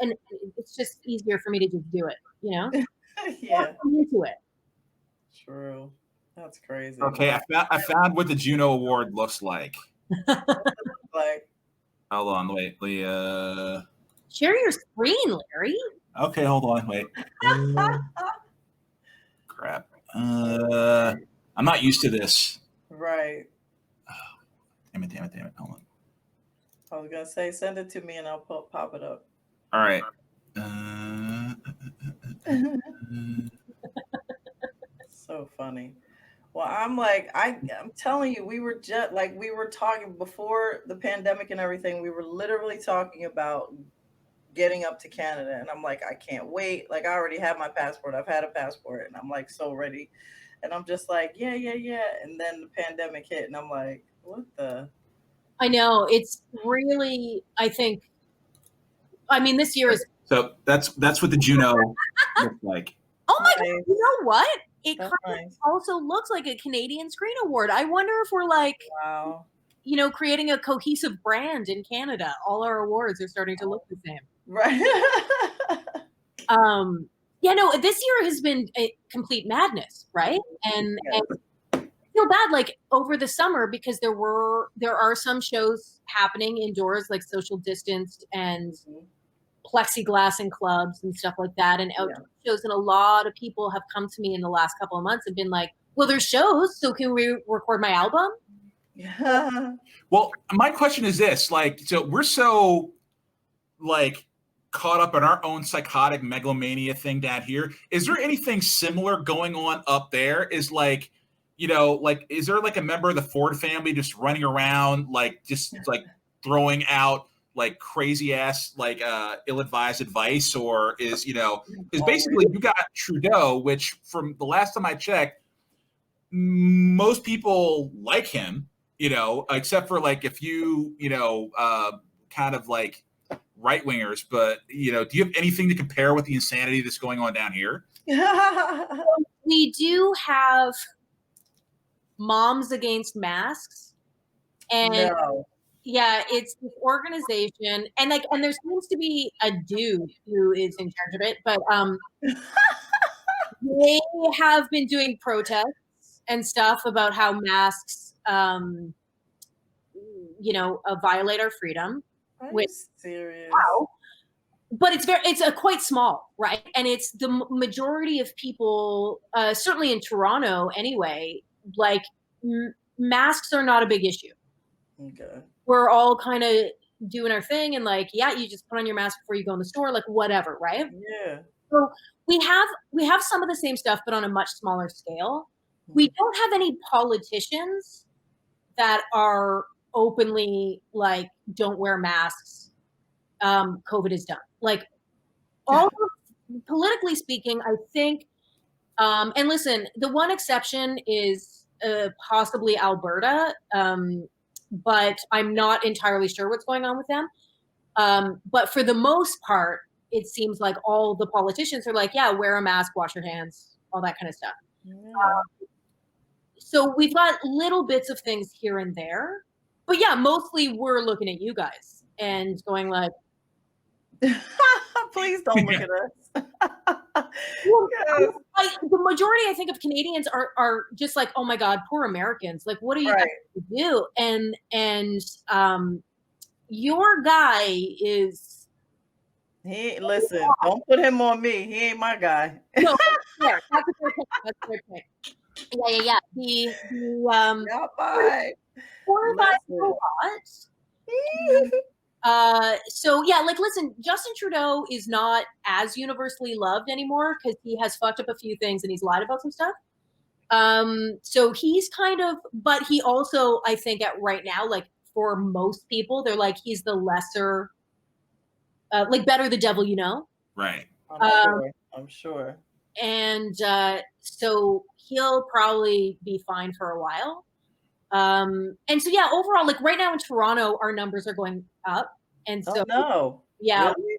And it's just easier for me to just do it, you know? Yeah. I'm into it. True. That's crazy. Okay, I found what the Juno Award looks like. Like, hold on, wait. Share your screen, Larry. Okay, hold on, wait. Crap. I'm not used to this. Right. Oh, damn it. Hold on. I was gonna say, send it to me and I'll pop it up. All right. So funny. Well, I'm like, I'm telling you, we were talking before the pandemic and everything. We were literally talking about getting up to Canada, and I'm like, I can't wait. Like, I already have my passport. I've had a passport, and I'm like so ready. And I'm just like, yeah. And then the pandemic hit, and I'm like, what the? I know, it's really. I mean, this year is. So that's what the Juno looks like. Oh my God! You know what? It That's kind nice. of also looks like a Canadian Screen Award. I wonder if we're like, Wow. you know, creating a cohesive brand in Canada. All our awards are starting to look the same. Right. Yeah, no, this year has been a complete madness, right? And I feel bad, like over the summer, because there are some shows happening indoors, like social distanced and plexiglass in clubs and stuff like that, and outdoor shows. And a lot of people have come to me in the last couple of months and been like, well, there's shows, so can we record my album? Yeah. Well, my question is this, like, so we're so like caught up in our own psychotic megalomania thing down here. Is there anything similar going on up there? Is like, you know, like, is there like a member of the Ford family just running around, like, just like throwing out like crazy ass, like ill-advised advice? Or is, you know, because basically you got Trudeau, which from the last time I checked, most people like him, you know, except for like a few, you know, kind of like right wingers. But, you know, do you have anything to compare with the insanity that's going on down here? We do have Moms Against Masks, and yeah, it's this organization, and like, and there seems to be a dude who is in charge of it, but they have been doing protests and stuff about how masks, you know, violate our freedom. Which serious? Wow. But it's a quite small, right? And it's the majority of people, certainly in Toronto anyway, like masks are not a big issue. Okay. We're all kind of doing our thing, and like, yeah, you just put on your mask before you go in the store, like whatever, right? Yeah. So we have some of the same stuff, but on a much smaller scale. We don't have any politicians that are openly like, don't wear masks. COVID is done. Like, all politically speaking, I think. And listen, the one exception is possibly Alberta, but I'm not entirely sure what's going on with them. But for the most part, it seems like all the politicians are like, yeah, wear a mask, wash your hands, all that kind of stuff. Yeah. So we've got little bits of things here and there, but yeah, mostly we're looking at you guys and going like, please don't look at us. Well, Yes. the majority, I think, of Canadians are just like, oh my God, poor Americans. Like, what are you guys to do? And your guy is. Listen, don't put him on me. He ain't my guy. No, that's a fair point. That's a fair point. Yeah. The Yeah, bye. 4 or 5 people so yeah, like listen, Justin Trudeau is not as universally loved anymore because he has fucked up a few things and he's lied about some stuff. So he's kind of, but he also, I think at right now, like for most people, they're like, he's the lesser, like better the devil, you know? Right. I'm sure. And so he'll probably be fine for a while. And so yeah, overall, like right now in Toronto, our numbers are going up. And so yeah, really?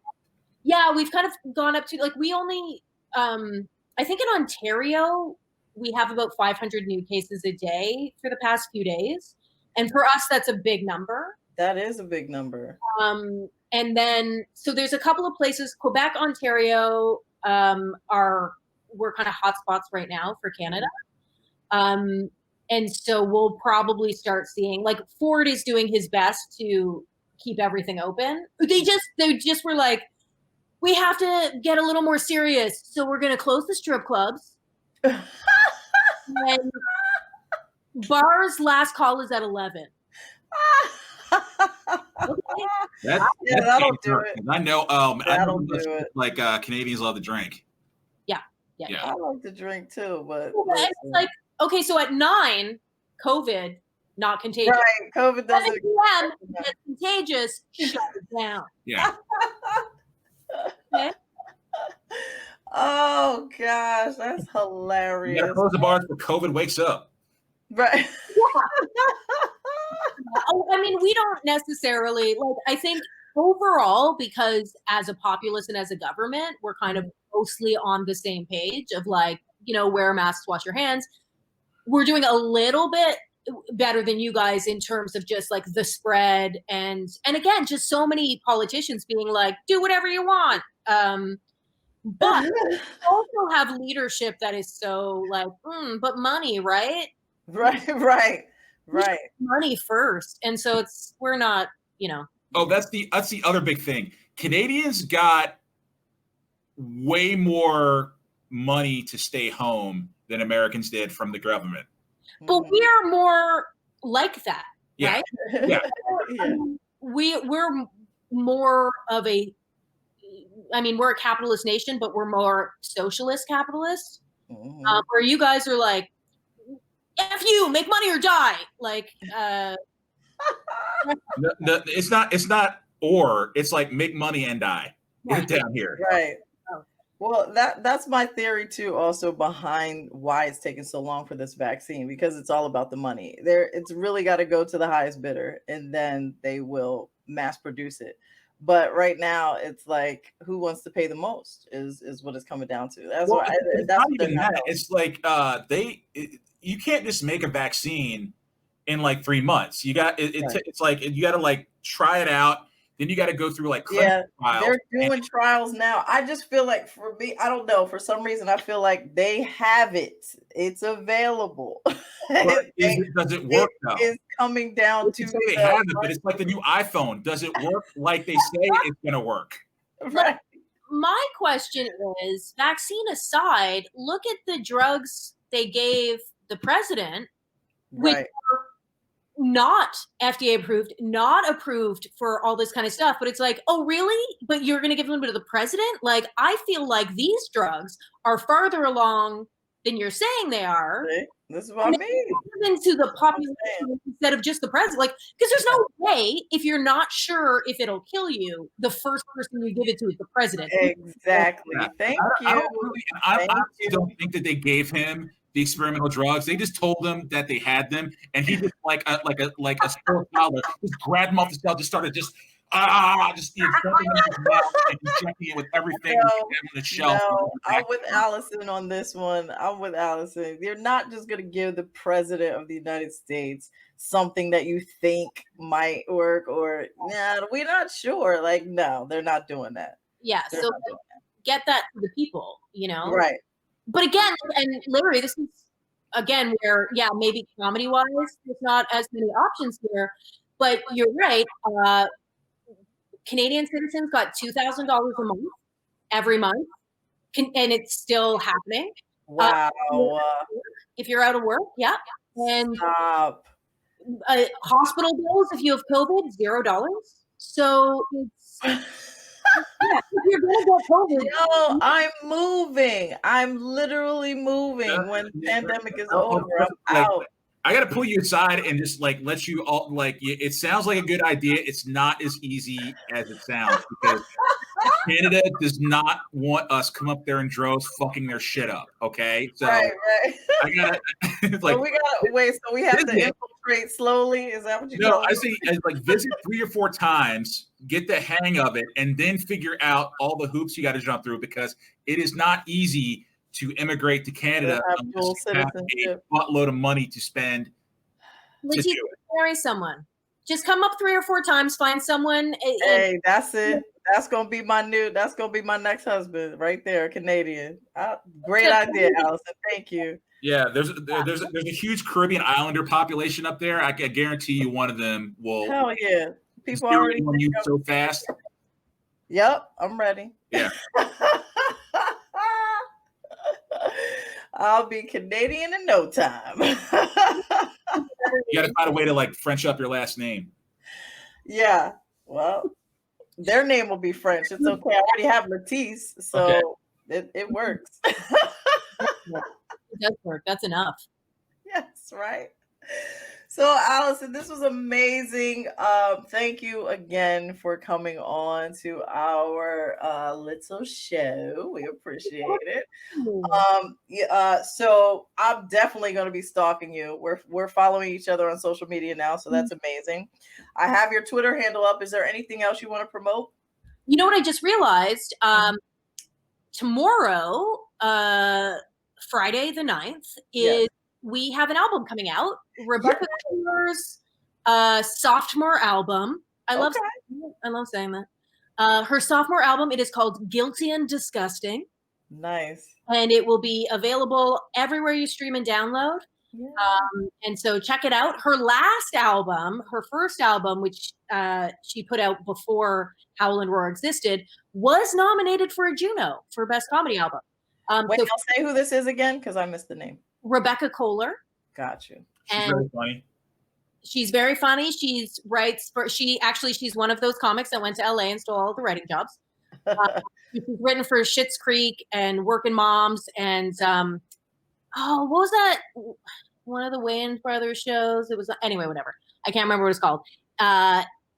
yeah, we've kind of gone up to like we only I think in Ontario we have about 500 new cases a day for the past few days. And for us that's a big number. That is a big number. And then so there's a couple of places, Quebec, Ontario we're kind of hotspots right now for Canada. And so we'll probably start seeing like Ford is doing his best to keep everything open. They just were like, we have to get a little more serious. So we're going to close the strip clubs. And bars last call is at 11. Okay. That'll do it. I know. That'll do it. Like Canadians love to drink. Yeah. I like to drink too, but it's like, okay, so at 9, COVID, not contagious. Right, COVID doesn't. 7 p.m. it's contagious. Shut it down. Yeah. Okay. Oh gosh, that's hilarious. You gotta close the bars before COVID wakes up. Right. I mean, we don't necessarily like. I think overall, because as a populace and as a government, we're kind of mostly on the same page of like, wear masks, wash your hands. We're doing a little bit better than you guys in terms of just like the spread and again, just so many politicians being like, do whatever you want. But also have leadership that is so like, but money, right? Right. Money first. And so we're not, Oh, that's the other big thing. Canadians got way more money to stay home than Americans did from the government. But we are more like that, yeah. right? Yeah. We're more of we're a capitalist nation, but we're more socialist capitalist. Where you guys are like, F you, make money or die. Like, no, it's not or, it's like make money and die. Right. Down here. Right. Well, that's my theory too, also behind why it's taking so long for this vaccine, because it's all about the money. It's really got to go to the highest bidder, and then they will mass produce it. But right now, it's like, who wants to pay the most is what it's coming down to. That's why. It's not even that. It's like you can't just make a vaccine in like 3 months. You got it's like you got to like try it out. Then you got to go through like clinical trials. They're doing trials now. I just feel like, for me, I don't know. For some reason, I feel like they have it. It's available. Does it work though? It's coming down to they have it, but it's like the new iPhone. Does it work like they say it's going to work? Right. My question is, vaccine aside, look at the drugs they gave the president, which are not FDA approved, not approved for all this kind of stuff. But it's like, oh, really? But you're going to give them to the president? Like, I feel like these drugs are farther along than you're saying they are. See? This is what I mean. Into the population instead of just the president. Like, because there's no way, if you're not sure if it'll kill you, the first person you give it to is the president. Exactly. Thank you. I honestly don't think that they gave him the experimental drugs. They just told him that they had them, and he just like a spoiled toddler, just grabbed them off the shelf, just started jumping in his mouth and injecting it with everything on the shelf. No, I'm with Allison on this one. I'm with Allison. You're not just going to give the president of the United States something that you think might work, or we're not sure. Like, no, they're not doing that. Yeah. So get that to the people, Right. But again, and Larry, this is again where, yeah, maybe comedy wise, there's not as many options here, but you're right. Canadian citizens got $2,000 a month every month, and it's still happening. Wow. If you're out of work, yeah. And Stop. hospital bills, if you have COVID, $0. So it's, yeah, if you're gonna get COVID. Yo, I'm moving. I'm literally moving when the pandemic is over. I'm out. I got to pull you aside and just like let you all like. It sounds like a good idea. It's not as easy as it sounds because Canada does not want us come up there in droves, fucking their shit up. Okay, so right. I gotta like. So we gotta wait. So we have to infiltrate slowly. Is that what you? No, I say like visit 3 or 4 times, get the hang of it, and then figure out all the hoops you got to jump through because it is not easy to immigrate to Canada unless you have a buttload of money to spend. LaTice, marry someone. Just come up 3 or 4 times, find someone. Hey, that's it. That's gonna be my next husband right there, Canadian. Great idea, Allison. Thank you. Yeah, there's a huge Caribbean Islander population up there. I can guarantee you one of them will. Hell yeah, people already on you so fast. Yep, I'm ready. Yeah. I'll be Canadian in no time. You got to find a way to like French up your last name. Yeah. Well, their name will be French. It's okay. I already have LaTice, so it works. It does work. That's enough. Yes, right. So, Allison, this was amazing. Thank you again for coming on to our little show. We appreciate it. So I'm definitely going to be stalking you. We're following each other on social media now, so that's amazing. I have your Twitter handle up. Is there anything else you want to promote? You know what I just realized? Tomorrow, Friday the 9th, is we have an album coming out. Rebecca Kohler's sophomore album. I love saying that. Her sophomore album, it is called Guilty and Disgusting. Nice. And it will be available everywhere you stream and download. Yeah. And so check it out. Her last album, her first album, which she put out before Howl and Roar existed, was nominated for a Juno for Best Comedy Album. Wait, I'll say who this is again because I missed the name. Rebecca Kohler. Got you. She's very funny. She's very funny. She's one of those comics that went to LA and stole all the writing jobs. She's written for Schitt's Creek and Working Moms and what was that? One of the Wayans Brothers shows. It was anyway, whatever. I can't remember what it's called.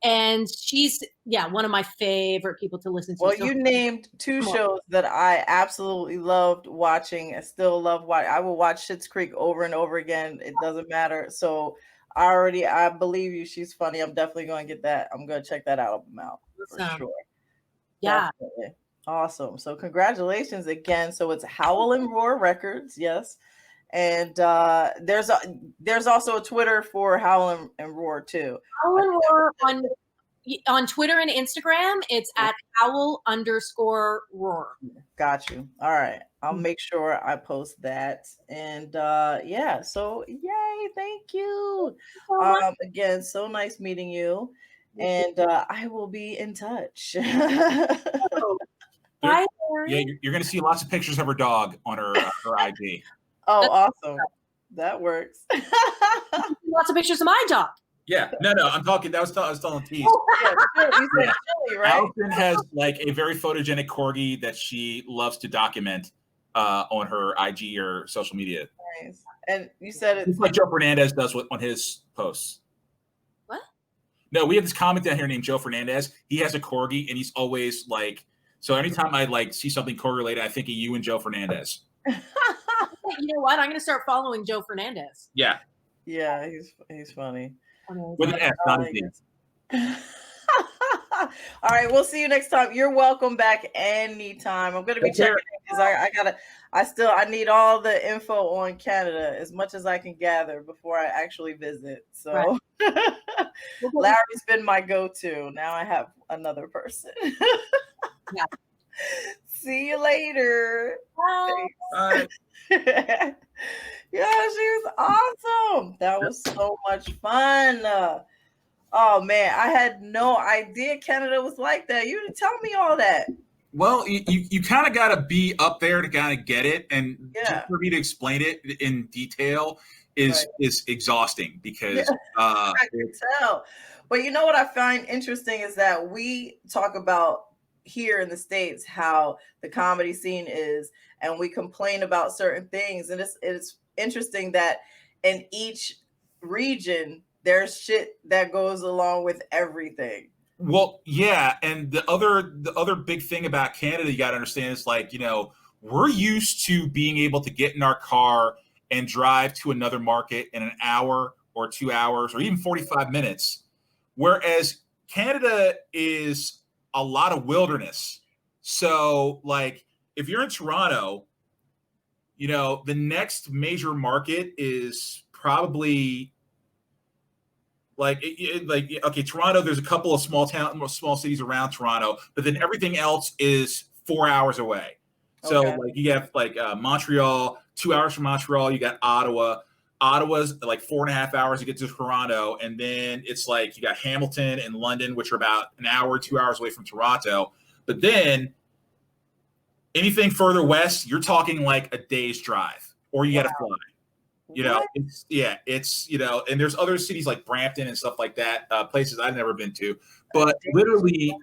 And she's one of my favorite people to listen to. Well, you named 2 shows that I absolutely loved watching and still love watching. I will watch Schitt's Creek over and over again. It doesn't matter. So I believe you. She's funny. I'm definitely going to get that. I'm going to check that album out for sure. Yeah. Definitely. Awesome. So congratulations again. So it's Howl and Roar Records. Yes. And there's also a Twitter for Howl and Roar too. Howl and Roar on Twitter and Instagram, it's at Howl_Roar. Got you. All right. I'll make sure I post that. And so yay, thank you. Again, so nice meeting you. And I will be in touch. Bye. Yeah, you're going to see lots of pictures of her dog on her IG. Oh, awesome. That works. Lots of pictures of my dog. Yeah. No, I'm talking. I was telling Tease. You said Chili, right? Allison has like a very photogenic corgi that she loves to document on her IG or social media. Nice. And you said it's like Joe Fernandez does on his posts. What? No, we have this comic down here named Joe Fernandez. He has a corgi, and he's always like. So anytime I like see something corgi related, I think of you and Joe Fernandez. You know what? I'm going to start following Joe Fernandez. Yeah. Yeah, he's funny. With an S, not a D. All right, we'll see you next time. You're welcome back anytime. I'm going to be checking because I need all the info on Canada as much as I can gather before I actually visit. So Larry's been my go-to. Now I have another person. Yeah. See you later. Bye. Yeah, she was awesome. That was so much fun. Oh man, I had no idea Canada was like that. You didn't tell me all that. Well, you kind of got to be up there to kind of get it, and just Yeah. for me to explain it in detail is exhausting because I can tell. But you know what I find interesting is that we talk about here in the States how the comedy scene is, and we complain about certain things. And it's interesting that in each region there's shit that goes along with everything. Well, yeah, and the other big thing about Canada you got to understand is like, we're used to being able to get in our car and drive to another market in an hour or 2 hours or even 45 minutes, whereas Canada is a lot of wilderness. So, like, if you're in Toronto, the next major market is probably like okay, Toronto. There's a couple of small cities around Toronto, but then everything else is 4 hours away. So like you have like Montreal, 2 hours from Montreal. You got Ottawa. Ottawa's like 4.5 hours to get to Toronto, and then it's like you got Hamilton and London, which are about an hour, 2 hours away from Toronto. But then anything further west, you're talking like a day's drive, or you got to fly. It's and there's other cities like Brampton and stuff like that, places I've never been to. But literally,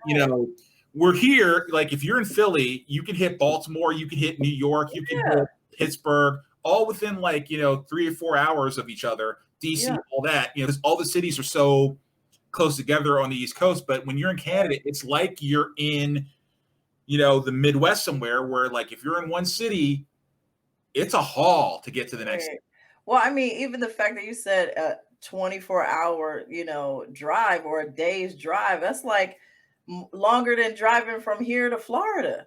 we're here. Like if you're in Philly, you can hit Baltimore, you can hit New York, you can hit Pittsburgh, all within like 3 or 4 hours of each other. DC, all that. All the cities are so close together on the East Coast. But when you're in Canada, it's like you're in the Midwest somewhere, where like if you're in one city, it's a haul to get to the next city. Well, I mean, even the fact that you said a 24-hour, drive or a day's drive, that's like longer than driving from here to Florida.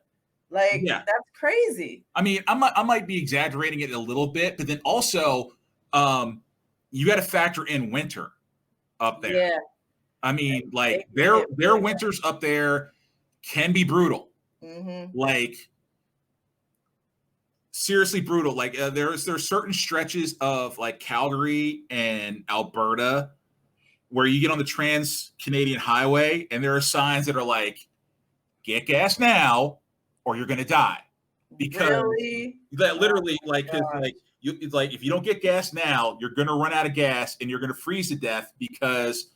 Like, that's crazy. I mean, I might be exaggerating it a little bit, but then also, you got to factor in winter up there. Yeah. I mean, like their winters up there can be brutal. Mm-hmm. Like, seriously brutal. Like there's certain stretches of like Calgary and Alberta where you get on the Trans-Canadian Highway and there are signs that are like, get gas now or you're going to die. Because that literally it's like if you don't get gas now, you're going to run out of gas and you're going to freeze to death because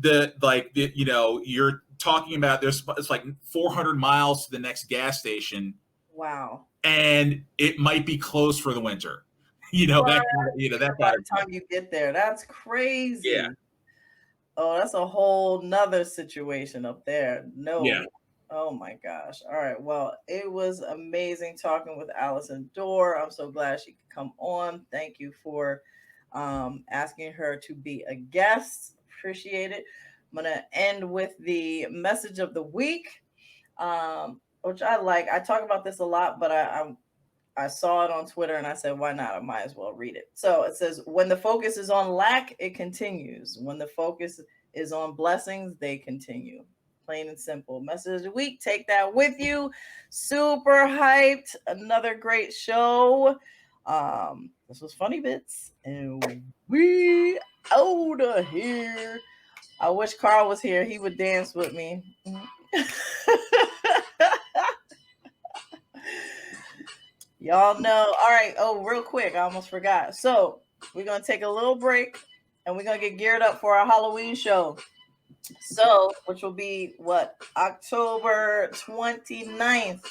you're talking about it's like 400 miles to the next gas station. Wow. And it might be closed for the winter. By the time you get there. That's crazy. Yeah. Oh, that's a whole nother situation up there. No. Yeah. Oh my gosh. All right. Well, it was amazing talking with Allison Dore. I'm so glad she could come on. Thank you for asking her to be a guest. Appreciate it. I'm going to end with the message of the week. Which I like. I talk about this a lot, but I saw it on Twitter and I said, why not? I might as well read it. So it says, when the focus is on lack, it continues. When the focus is on blessings, they continue. Plain and simple. Message of the week. Take that with you. Super hyped. Another great show. This was Funny Bits. And we out of here. I wish Carl was here. He would dance with me. Y'all know. All right. Oh, real quick. I almost forgot. So we're going to take a little break and we're going to get geared up for our Halloween show. So, which will be October 29th,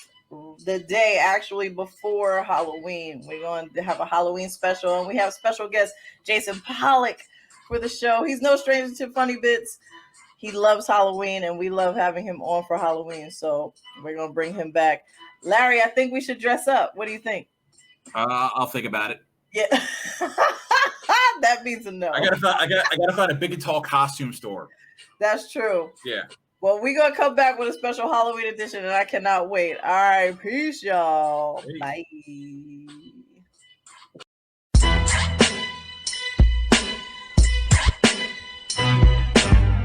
the day actually before Halloween. We're going to have a Halloween special and we have special guest Jason Pollock for the show. He's no stranger to Funny Bits. He loves Halloween and we love having him on for Halloween. So we're going to bring him back. Larry, I think we should dress up. What do you think? I'll think about it. Yeah. That means a no. I gotta find a big and tall costume store. That's true. Yeah. Well, we're going to come back with a special Halloween edition and I cannot wait. All right. Peace, y'all. Bye.